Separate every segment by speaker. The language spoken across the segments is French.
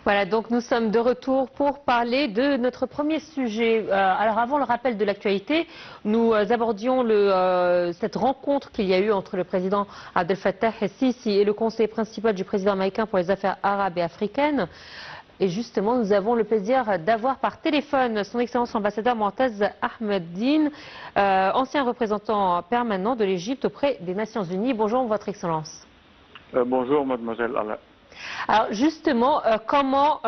Speaker 1: Voilà, donc nous sommes de retour pour parler de notre premier sujet. Alors avant le rappel de l'actualité, nous abordions cette rencontre qu'il y a eu entre le président Abdel Fattah el-Sisi et le conseiller principal du président américain pour les affaires arabes et africaines. Et justement, nous avons le plaisir d'avoir par téléphone son Excellence l'ambassadeur Moataz Ahmeddine, ancien représentant permanent de l'Égypte auprès des Nations Unies. Bonjour, Votre Excellence.
Speaker 2: Bonjour, mademoiselle Ala.
Speaker 1: Alors justement, comment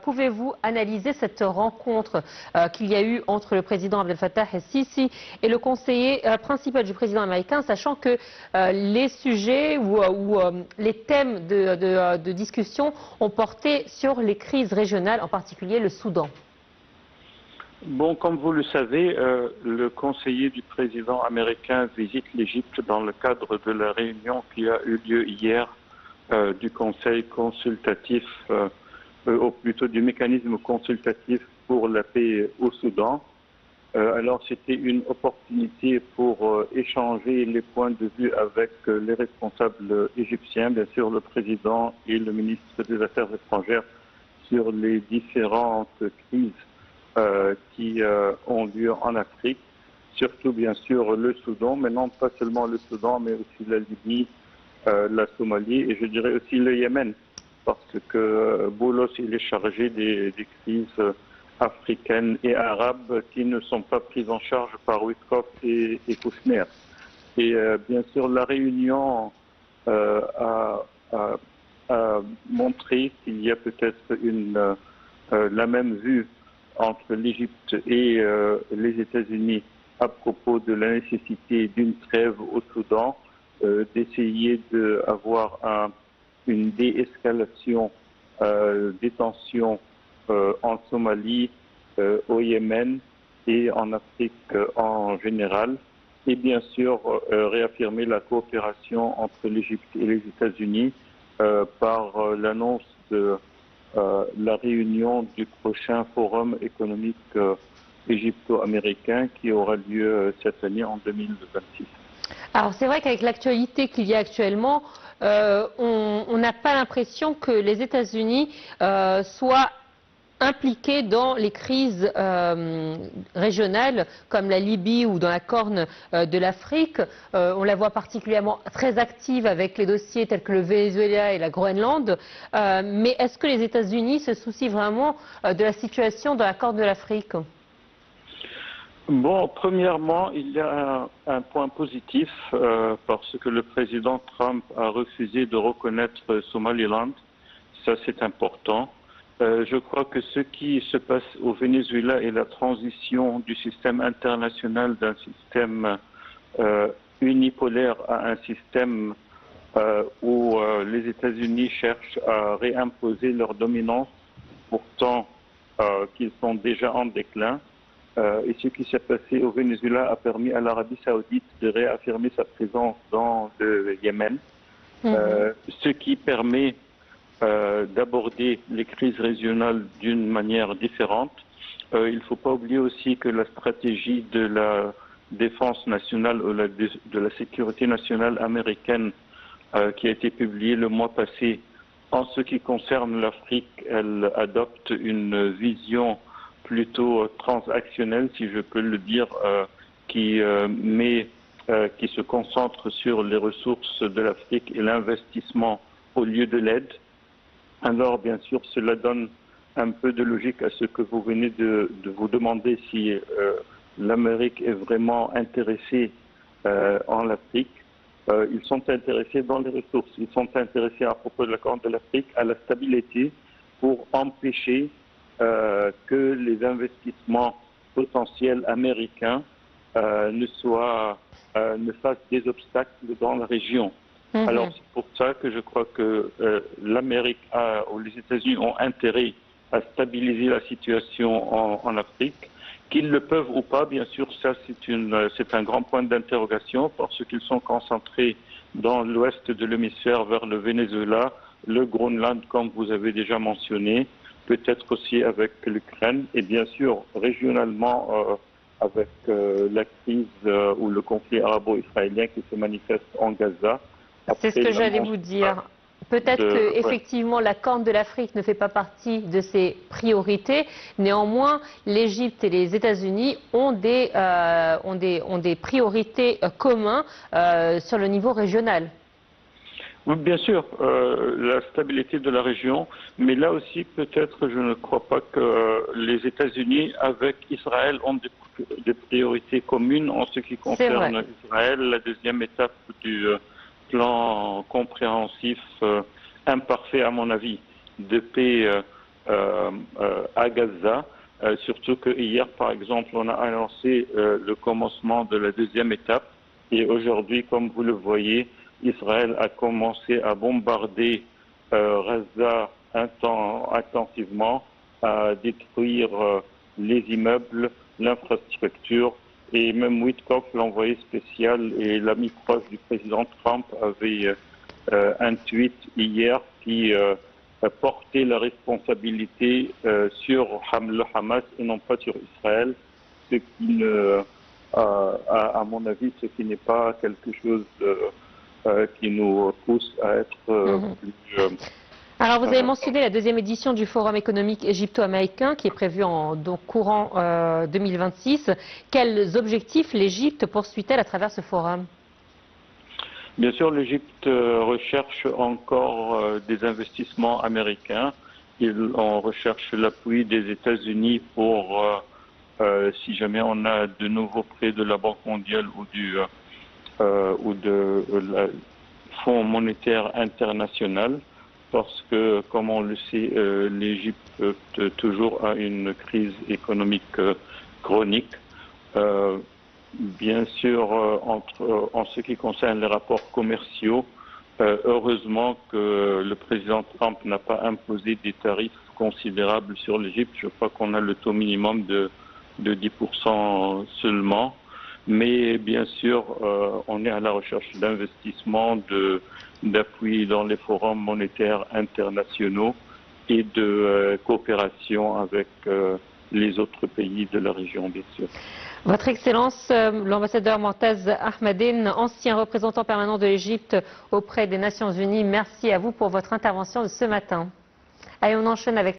Speaker 1: pouvez-vous analyser cette rencontre qu'il y a eu entre le président Abdel Fattah el-Sisi et le conseiller principal du président américain, sachant que les sujets ou les thèmes de discussion ont porté sur les crises régionales, en particulier le Soudan?
Speaker 2: Bon, comme vous le savez, le conseiller du président américain visite l'Égypte dans le cadre de la réunion qui a eu lieu hier du conseil consultatif, ou plutôt du mécanisme consultatif pour la paix au Soudan. Alors c'était une opportunité pour échanger les points de vue avec les responsables égyptiens, bien sûr le président et le ministre des Affaires étrangères, sur les différentes crises qui ont lieu en Afrique, surtout bien sûr le Soudan, mais non pas seulement le Soudan, mais aussi la Libye, la Somalie et je dirais aussi le Yémen, parce que Boulos il est chargé des crises africaines et arabes qui ne sont pas prises en charge par Witkoff et Kouchner. Et bien sûr la réunion a montré qu'il y a peut-être la même vue entre l'Égypte et les États-Unis à propos de la nécessité d'une trêve au Soudan, d'essayer d'avoir une déescalation des tensions en Somalie, au Yémen et en Afrique en général, et bien sûr réaffirmer la coopération entre l'Égypte et les États-Unis par l'annonce de la réunion du prochain forum économique égypto-américain qui aura lieu cette année en 2026.
Speaker 1: Alors c'est vrai qu'avec l'actualité qu'il y a actuellement, on n'a pas l'impression que les États-Unis soient impliqués dans les crises régionales comme la Libye ou dans la Corne de l'Afrique. On la voit particulièrement très active avec les dossiers tels que le Venezuela et la Groenland. Mais est-ce que les États-Unis se soucient vraiment de la situation dans la Corne de l'Afrique?
Speaker 2: Bon, premièrement, il y a un point positif parce que le président Trump a refusé de reconnaître Somaliland. Ça, c'est important. Je crois que ce qui se passe au Venezuela est la transition du système international d'un système unipolaire à un système où les États-Unis cherchent à réimposer leur dominance, pourtant qu'ils sont déjà en déclin. Et ce qui s'est passé au Venezuela a permis à l'Arabie saoudite de réaffirmer sa présence dans le Yémen, ce qui permet d'aborder les crises régionales d'une manière différente. Il ne faut pas oublier aussi que la stratégie de la défense nationale ou de la sécurité nationale américaine qui a été publiée le mois passé, en ce qui concerne l'Afrique, elle adopte une vision plutôt transactionnel, si je peux le dire, qui se concentre sur les ressources de l'Afrique et l'investissement au lieu de l'aide. Alors, bien sûr, cela donne un peu de logique à ce que vous venez de vous demander si l'Amérique est vraiment intéressée en Afrique. Ils sont intéressés dans les ressources, ils sont intéressés à propos de la Corne de l'Afrique à la stabilité pour empêcher que les investissements potentiels américains ne fassent des obstacles dans la région. Alors c'est pour ça que je crois que l'Amérique ou les États-Unis ont intérêt à stabiliser la situation en Afrique. Qu'ils le peuvent ou pas, bien sûr, ça c'est un grand point d'interrogation parce qu'ils sont concentrés dans l'ouest de l'hémisphère vers le Venezuela, le Groenland comme vous avez déjà mentionné, peut-être aussi avec l'Ukraine et bien sûr régionalement avec la crise ou le conflit arabo-israélien qui se manifeste en Gaza.
Speaker 1: C'est ce que j'allais vous dire. Peut-être que effectivement la Corne de l'Afrique ne fait pas partie de ses priorités. Néanmoins, l'Égypte et les États-Unis ont des priorités communes sur le niveau régional.
Speaker 2: Oui, bien sûr, la stabilité de la région, mais là aussi peut-être je ne crois pas que les États-Unis avec Israël ont des priorités communes en ce qui concerne Israël. La deuxième étape du plan compréhensif imparfait à mon avis de paix à Gaza. Surtout que hier, par exemple, on a annoncé le commencement de la deuxième étape et aujourd'hui, comme vous le voyez, Israël a commencé à bombarder Gaza intensivement, à détruire les immeubles, l'infrastructure, et même Witkoff, l'envoyé spécial et l'ami proche du président Trump, avait un tweet hier qui portait la responsabilité sur le Hamas et non pas sur Israël, ce qui ne, à mon avis, ce qui n'est pas quelque chose qui nous pousse à être plus...
Speaker 1: Alors vous avez mentionné la deuxième édition du Forum économique égypto-américain qui est prévu en courant 2026. Quels objectifs l'Égypte poursuit-elle à travers ce forum?
Speaker 2: Bien sûr, l'Égypte recherche encore des investissements américains. On recherche l'appui des États-Unis pour, si jamais on a de nouveaux prêts de la Banque mondiale ou de la Fonds monétaire international, parce que, comme on le sait, l'Égypte toujours a une crise économique chronique. Bien sûr, en ce qui concerne les rapports commerciaux, heureusement que le président Trump n'a pas imposé des tarifs considérables sur l'Égypte. Je crois qu'on a le taux minimum de 10% seulement. Mais bien sûr, on est à la recherche d'investissements, d'appui dans les forums monétaires internationaux et de coopération avec les autres pays de la région, bien sûr.
Speaker 1: Votre Excellence, l'ambassadeur Moataz Ahmadine, ancien représentant permanent de l'Égypte auprès des Nations Unies, merci à vous pour votre intervention de ce matin. Allez, on enchaîne avec